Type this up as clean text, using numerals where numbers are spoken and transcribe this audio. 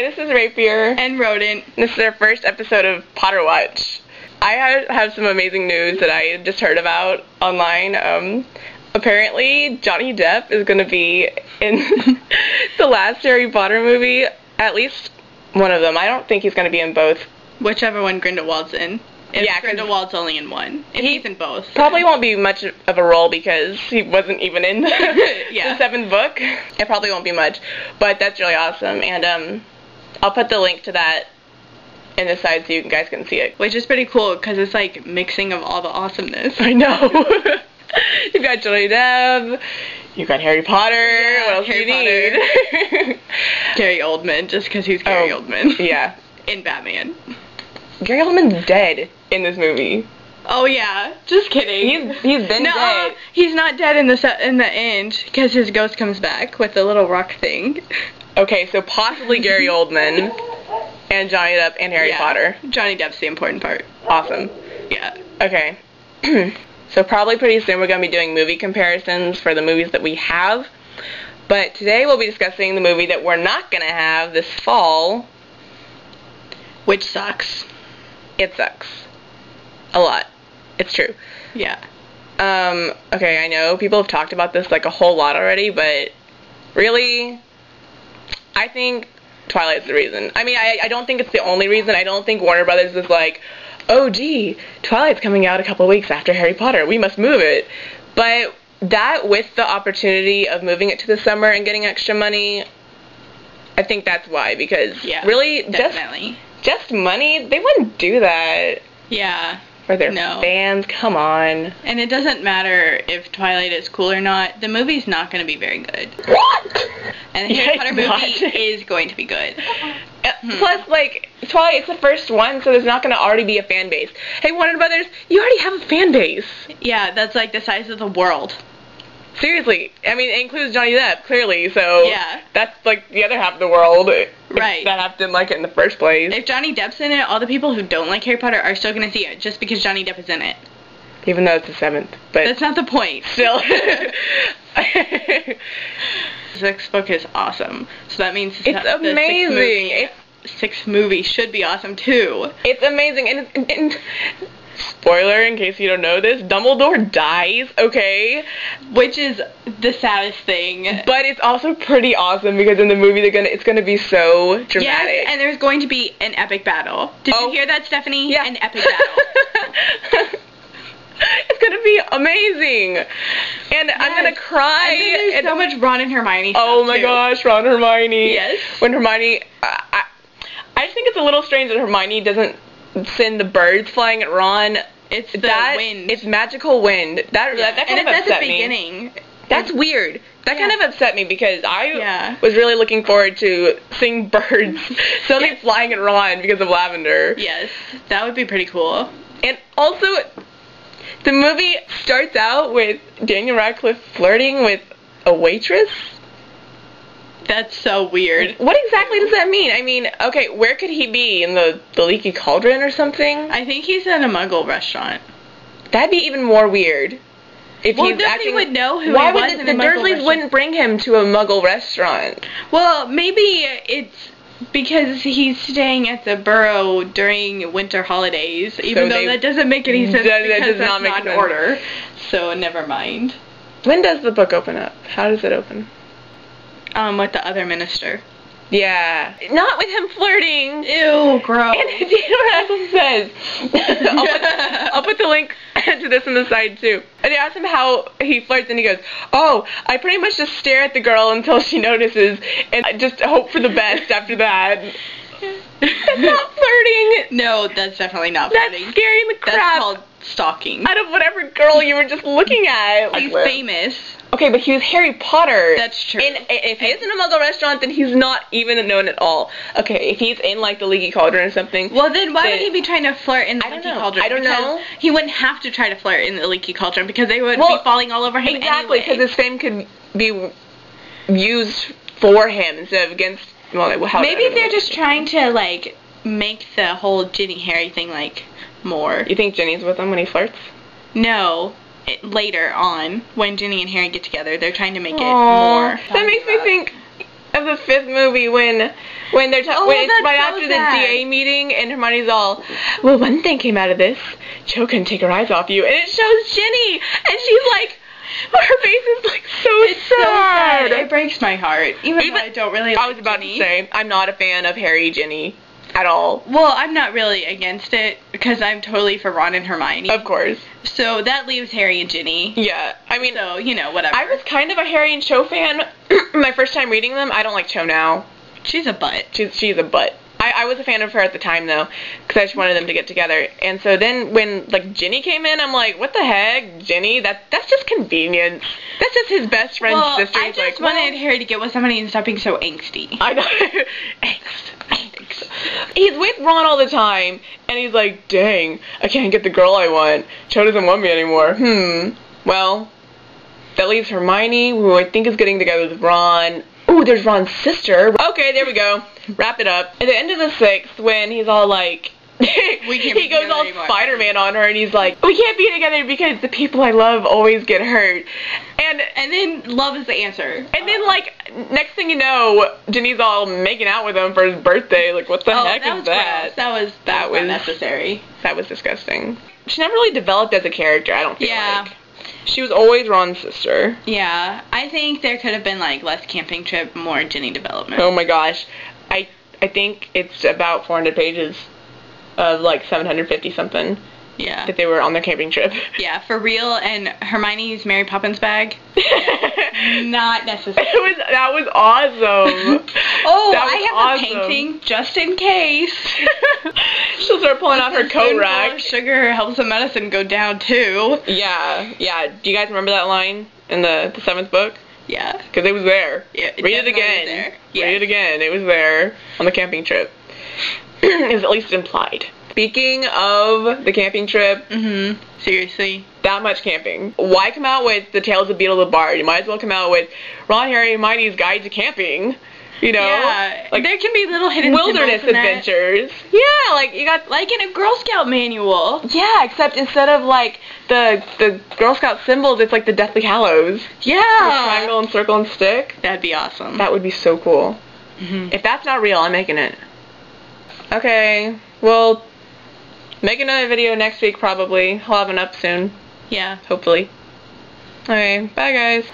Hi, this is Rapier. And Rodent. This is our first episode of PotterWatch. I have some amazing news that I just heard about online. Apparently, Johnny Depp is going to be in the last Harry Potter movie, at least one of them. I don't think he's going to be in both. Whichever one Grindelwald's in. If Grindelwald's only in one. If he's in both. Probably won't be much of a role because he wasn't even in the, yeah. the 7th book. It probably won't be much, but that's really awesome. And I'll put the link to that in the side so you guys can see it. Which is pretty cool because it's like mixing of all the awesomeness. I know. You've got Johnny Depp. You've got Harry Potter. Yeah, what else Harry do you need? Gary Oldman, just because he's Gary Oldman. Yeah. In Batman. Gary Oldman's dead in this movie. Oh yeah, just kidding. He's been dead. He's not dead in the end because his ghost comes back with the little rock thing. Okay, so possibly Gary Oldman and Johnny Depp and Harry Potter. Johnny Depp's the important part. Awesome. Yeah. Okay. So probably pretty soon we're going to be doing movie comparisons for the movies that we have. But today we'll be discussing the movie that we're not going to have this fall. Which sucks. It sucks. A lot. It's true. Yeah. Okay, I know people have talked about this like a whole lot already, but really, I think Twilight's the reason. I mean, I don't think it's the only reason. I don't think Warner Brothers is like, oh gee, Twilight's coming out a couple weeks after Harry Potter, we must move it. But that, with the opportunity of moving it to the summer and getting extra money, I think that's why, because really, definitely. Just money, they wouldn't do that. Yeah. For their fans, come on. And it doesn't matter if Twilight is cool or not, the movie's not going to be very good. What? And the Harry Potter movie is going to be good. Plus, like, Twilight, it's the first one, so there's not going to already be a fan base. Hey, Warner Brothers, you already have a fan base. Yeah, that's like the size of the world. Seriously. I mean, it includes Johnny Depp, clearly, so that's, like, the other half of the world. Right. That half didn't like it in the first place. If Johnny Depp's in it, all the people who don't like Harry Potter are still going to see it, just because Johnny Depp is in it. Even though it's the 7th, but... That's not the point. Still. The 6th book is awesome, so that means it's amazing. The 6th movie should be awesome, too. It's amazing, and spoiler, in case you don't know this, Dumbledore dies, okay? Which is the saddest thing. But it's also pretty awesome because in the movie it's gonna be so dramatic. Yes, and there's going to be an epic battle. Did you hear that, Stephanie? Yeah. An epic battle. It's gonna be amazing. And I'm gonna cry. And there's so much Ron and Hermione stuff, oh my gosh, Ron and Hermione. Yes. When Hermione, I just think it's a little strange that Hermione doesn't send the birds flying at Ron. It's the wind. It's magical wind. That kind of upset me. Beginning. That's weird. That kind of upset me because I was really looking forward to seeing birds suddenly flying at Ron because of Lavender. Yes, that would be pretty cool. And also, the movie starts out with Daniel Radcliffe flirting with a waitress. That's so weird. What exactly does that mean? I mean, okay, where could he be? In the Leaky Cauldron or something? I think he's in a Muggle restaurant. That'd be even more weird. If well, he's nobody would know who why he was would in a Muggle Dursleys restaurant. Wouldn't bring him to a Muggle restaurant? Well, maybe it's because he's staying at the Burrow during winter holidays, even though that doesn't make any sense because that's not an order. So, never mind. When does the book open up? How does it open? With the other minister. Yeah. Not with him flirting. Ew, gross. And Daniel Radcliffe says, I'll put the link to this on the side too. And they ask him how he flirts and he goes, oh, I pretty much just stare at the girl until she notices and I just hope for the best after that. That's not flirting. No, that's definitely not flirting. That's scaring the crap. That's called stalking. Out of whatever girl you were just looking at. He's famous. Okay, but he was Harry Potter. That's true. And if he is in a Muggle restaurant, then he's not even known at all. Okay, if he's in, like, the Leaky Cauldron or something. Well, then why would he be trying to flirt in the Leaky Cauldron? I don't know. He wouldn't have to try to flirt in the Leaky Cauldron because they would be falling all over him exactly, anyway. because his fame could be used for him instead of against... Well, how maybe they're just trying to, like, make the whole Ginny Harry thing, like, more. You think Ginny's with him when he flirts? No. Later on, when Ginny and Harry get together, they're trying to make it more. That makes me think of the 5th movie when they're when it's right after the DA meeting and Hermione's all, well, one thing came out of this. Cho couldn't take her eyes off you, and it shows Ginny, and she's like, her face is like so sad. It breaks my heart, even though I don't really like I was about Ginny. to say, I'm not a fan of Harry Ginny at all. Well, I'm not really against it because I'm totally for Ron and Hermione. Of course. So that leaves Harry and Ginny. Yeah, I mean, so, you know, whatever. I was kind of a Harry and Cho fan my first time reading them. I don't like Cho now. She's a butt. She's a butt. I was a fan of her at the time, though, because I just wanted them to get together. And so then when, like, Ginny came in, I'm like, what the heck, Ginny? That's just convenient. That's just his best friend's sister. I just wanted Harry to get with somebody and stop being so angsty. I know. Angst. He's with Ron all the time, and he's like, dang, I can't get the girl I want. Cho doesn't want me anymore. Well, that leaves Hermione, who I think is getting together with Ron. Ooh, there's Ron's sister. Okay, there we go. Wrap it up. At the end of the 6th, when he's all like, he goes all Spider-Man on her, and he's like, we can't be together because the people I love always get hurt. And then love is the answer. And then, like, next thing you know, Ginny's all making out with him for his birthday. Like, what the heck is that? Gross. That was unnecessary. That was disgusting. She never really developed as a character, I don't feel like. She was always Ron's sister. Yeah, I think there could have been, like, less camping trip, more Ginny development. Oh my gosh. I think it's about 400 pages of, like, 750 something. Yeah. That they were on their camping trip. Yeah, for real, and Hermione's Mary Poppins bag. Yeah, not necessary. That was awesome. I have a painting just in case. She'll start pulling out her coat rack. Sugar helps the medicine go down too. Yeah. Do you guys remember that line in the 7th book? Yeah. Because it was there. Yeah. Read it again. Read it again. It was there on the camping trip. It was at least implied. Speaking of the camping trip. Seriously. That much camping. Why come out with the Tales of Beedle the Bard? You might as well come out with Ron, Harry, and Hermione's Guide to Camping. You know? Yeah. Like, there can be little hidden wilderness adventures. Yeah, like, you got... Like in a Girl Scout manual. Yeah, except instead of, like, the Girl Scout symbols, it's like the Deathly Hallows. Yeah. The triangle and circle and stick. That'd be awesome. That would be so cool. If that's not real, I'm making it. Okay, well, make another video next week probably. I'll have one up soon. Yeah. Hopefully. Okay, bye guys.